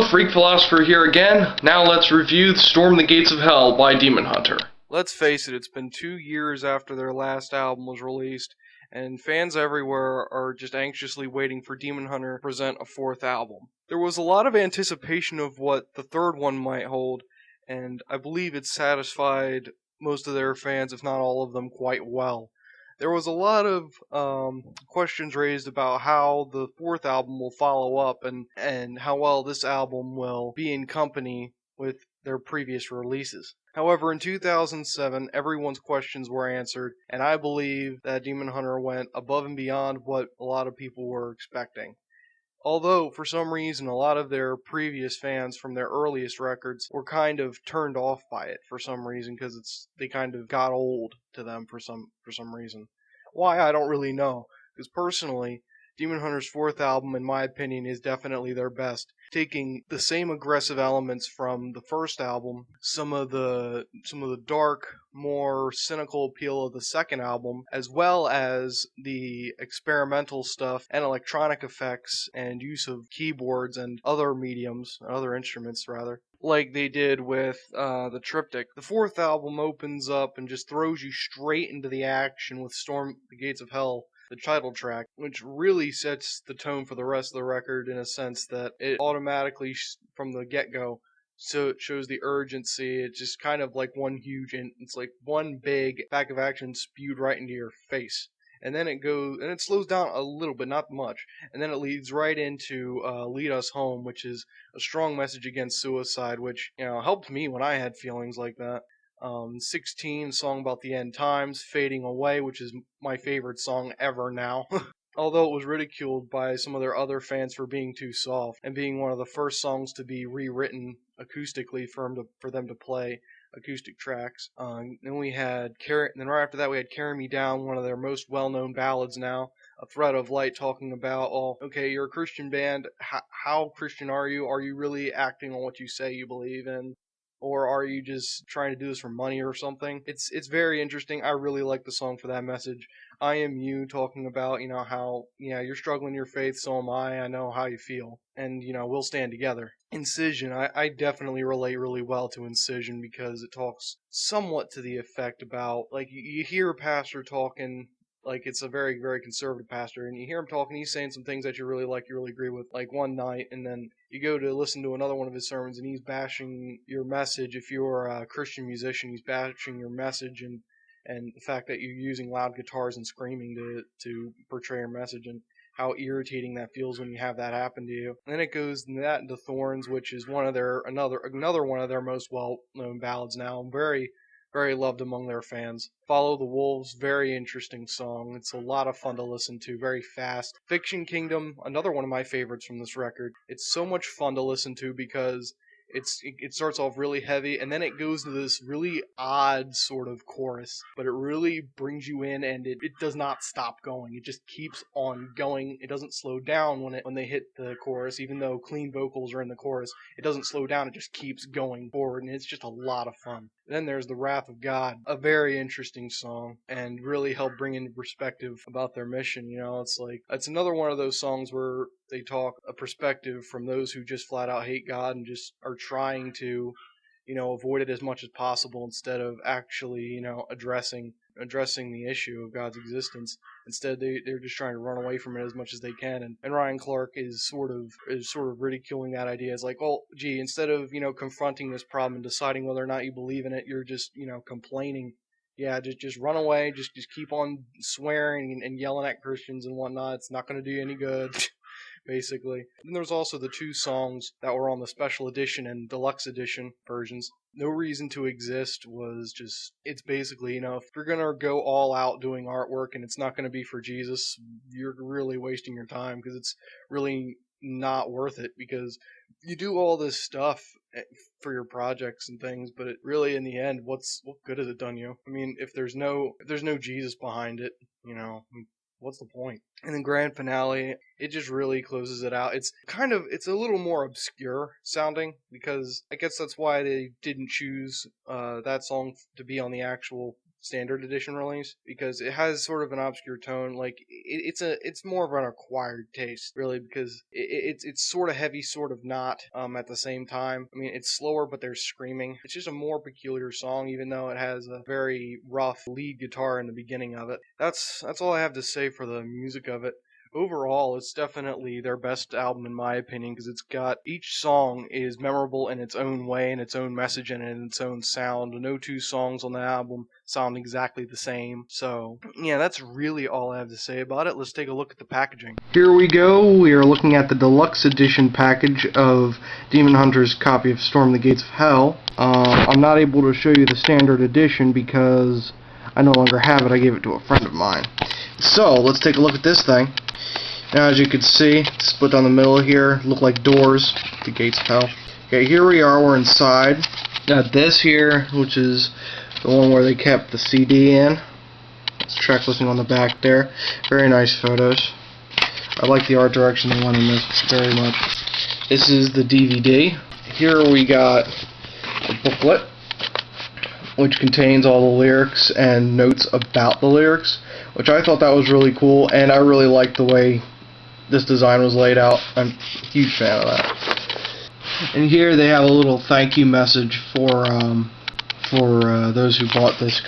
Freak Philosopher here again. Now let's review Storm the Gates of Hell by Demon Hunter. Let's face it, it's been 2 years after their last album was released, and fans everywhere are just anxiously waiting for Demon Hunter to present a fourth album. There was a lot of anticipation of what the third one might hold, and I believe it satisfied most of their fans, if not all of them, quite well. There was a lot of questions raised about how the fourth album will follow up and how well this album will be in company with their previous releases. However, in 2007, everyone's questions were answered, and I believe that Demon Hunter went above and beyond what a lot of people were expecting. Although, for some reason, a lot of their previous fans from their earliest records were kind of turned off by it for some reason, because they kind of got old to them for some reason. Why, I don't really know, because personally, Demon Hunter's fourth album, in my opinion, is definitely their best, taking the same aggressive elements from the first album, some of the dark, more cynical appeal of the second album, as well as the experimental stuff and electronic effects and use of keyboards and other instruments rather, like they did with the Triptych. The fourth album opens up and just throws you straight into the action with Storm the Gates of Hell, the title track, which really sets the tone for the rest of the record in a sense that it automatically, from the get-go, so it shows the urgency. It's just kind of like it's like one big pack of action spewed right into your face. And then it slows down a little bit, not much, and then it leads right into Lead Us Home, which is a strong message against suicide, which, helped me when I had feelings like that. 16, song about the end times, Fading Away, which is my favorite song ever now. Although it was ridiculed by some of their other fans for being too soft, and being one of the first songs to be rewritten acoustically for them to play acoustic tracks. Then right after that we had Carry Me Down, one of their most well-known ballads now. A Thread of Light, talking about, okay, you're a Christian band, how Christian are you? Are you really acting on what you say you believe in? Or are you just trying to do this for money or something? It's very interesting. I really like the song for that message. I Am You, talking about, how, you're struggling in your faith, so am I know how you feel. And, we'll stand together. Incision, I definitely relate really well to Incision, because it talks somewhat to the effect about, like, you hear a pastor talking, like it's a very, very conservative pastor, and you hear him talking, he's saying some things that you really like, you really agree with, like one night, and then you go to listen to another one of his sermons, and he's bashing your message. If you're a Christian musician, he's bashing your message, and the fact that you're using loud guitars and screaming to portray your message, and how irritating that feels when you have that happen to you. And then it goes into Thorns, which is another one of their most well-known ballads now, very, very loved among their fans. Follow the Wolves, very interesting song. It's a lot of fun to listen to, very fast. Fiction Kingdom, another one of my favorites from this record. It's so much fun to listen to because it starts off really heavy, and then it goes to this really odd sort of chorus, but it really brings you in, and it does not stop going. It just keeps on going. It doesn't slow down when they hit the chorus, even though clean vocals are in the chorus. It doesn't slow down. It just keeps going forward, and it's just a lot of fun. Then there's The Wrath of God, a very interesting song, and really helped bring into perspective about their mission. It's another one of those songs where they talk a perspective from those who just flat out hate God and just are trying to, avoid it as much as possible, instead of actually, addressing the issue of God's existence. Instead, they're just trying to run away from it as much as they can. And Ryan Clark is sort of ridiculing that idea. It's like, well, gee, instead of, confronting this problem and deciding whether or not you believe in it, you're just, complaining. Yeah, just run away. Just keep on swearing and yelling at Christians and whatnot. It's not going to do you any good. Basically. And there's also the 2 songs that were on the special edition and deluxe edition versions. No Reason to Exist was just, it's basically, if you're going to go all out doing artwork and it's not going to be for Jesus, you're really wasting your time, because it's really not worth it, because you do all this stuff for your projects and things, but it really, in the end, what good has it done you? I mean, if there's no Jesus behind it, what's the point? And the grand finale, it just really closes it out. It's a little more obscure sounding, because I guess that's why they didn't choose that song to be on the actual standard edition release, because it has sort of an obscure tone. Like it's more of an acquired taste, really, because it's sort of heavy, sort of not. At the same time, I mean, it's slower, but there's screaming. It's just a more peculiar song, even though it has a very rough lead guitar in the beginning of it. That's all I have to say for the music of it. Overall, it's definitely their best album in my opinion, because it's got, each song is memorable in its own way, and its own message, and in its own sound. No two songs on the album sound exactly the same. So yeah, that's really all I have to say about it. Let's take a look at the packaging. Here we go. We are looking at the deluxe edition package of Demon Hunter's copy of Storm the Gates of Hell. I'm not able to show you the standard edition because I no longer have it. I gave it to a friend of mine. So let's take a look at this thing. Now, as you can see, it's split down the middle here, look like doors, the gates of hell. Okay, here we are, we're inside. Got this here, which is the one where they kept the CD in. It's track listing on the back there. Very nice photos. I like the art direction they went in this very much. This is the DVD. Here we got a booklet, which contains all the lyrics and notes about the lyrics, which I thought that was really cool, and I really liked the way this design was laid out. I'm a huge fan of that. And here they have a little thank you message for those who bought this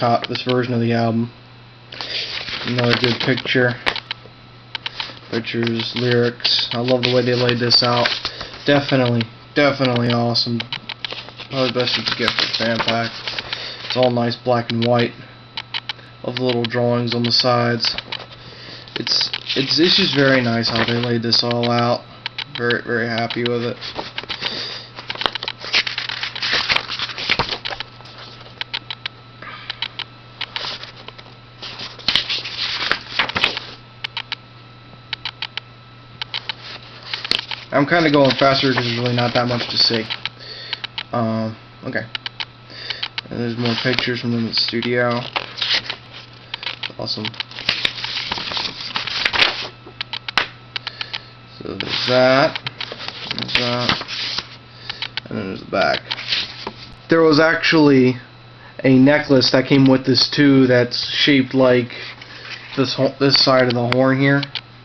version of the album. Another good picture. Pictures, lyrics. I love the way they laid this out. Definitely awesome. Probably the best you could get for a fan pack. It's all nice black and white. Love the little drawings on the sides. It's just very nice how they laid this all out. Very happy with it. I'm kind of going faster because there's really not that much to see. Okay. And there's more pictures from them in the studio. Awesome. So there's that, and then there's the back. There was actually a necklace that came with this too that's shaped like this side of the horn here.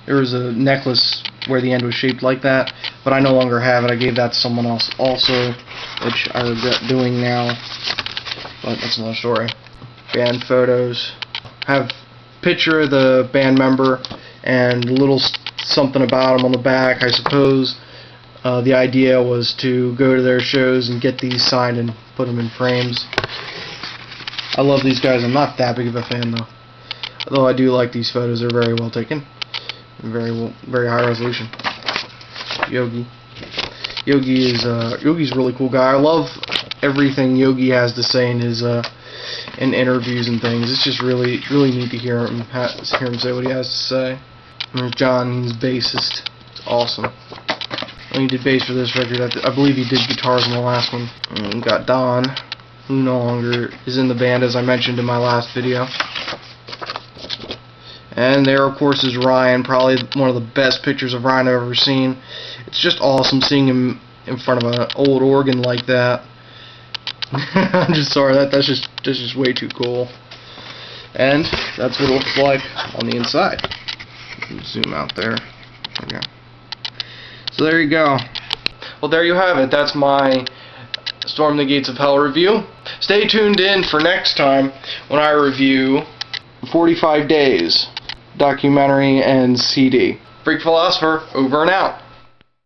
There was a necklace where the end was shaped like that, but I no longer have it. I gave that to someone else also, which I regret doing now, but that's another story. Band photos. Have picture of the band member and a little something about them on the back. I suppose the idea was to go to their shows and get these signed and put them in frames. I love these guys. I'm not that big of a fan though. Although I do like these photos. They're very well taken. Very high resolution. Yogi. Yogi's a really cool guy. I love everything Yogi has to say in his in interviews and things. It's just really neat to hear him say what he has to say. And there's John, he's bassist. It's awesome. When he did bass for this record, I believe he did guitars in the last one. And we got Don, who no longer is in the band, as I mentioned in my last video. And there, of course, is Ryan. Probably one of the best pictures of Ryan I've ever seen. It's just awesome seeing him in front of an old organ like that. I'm just sorry, that's just way too cool. And that's what it looks like on the inside. Zoom out there. Okay. So there you go. Well, there you have it. That's my Storm the Gates of Hell review. Stay tuned in for next time when I review 45 Days documentary and CD. Freak Philosopher, over and out.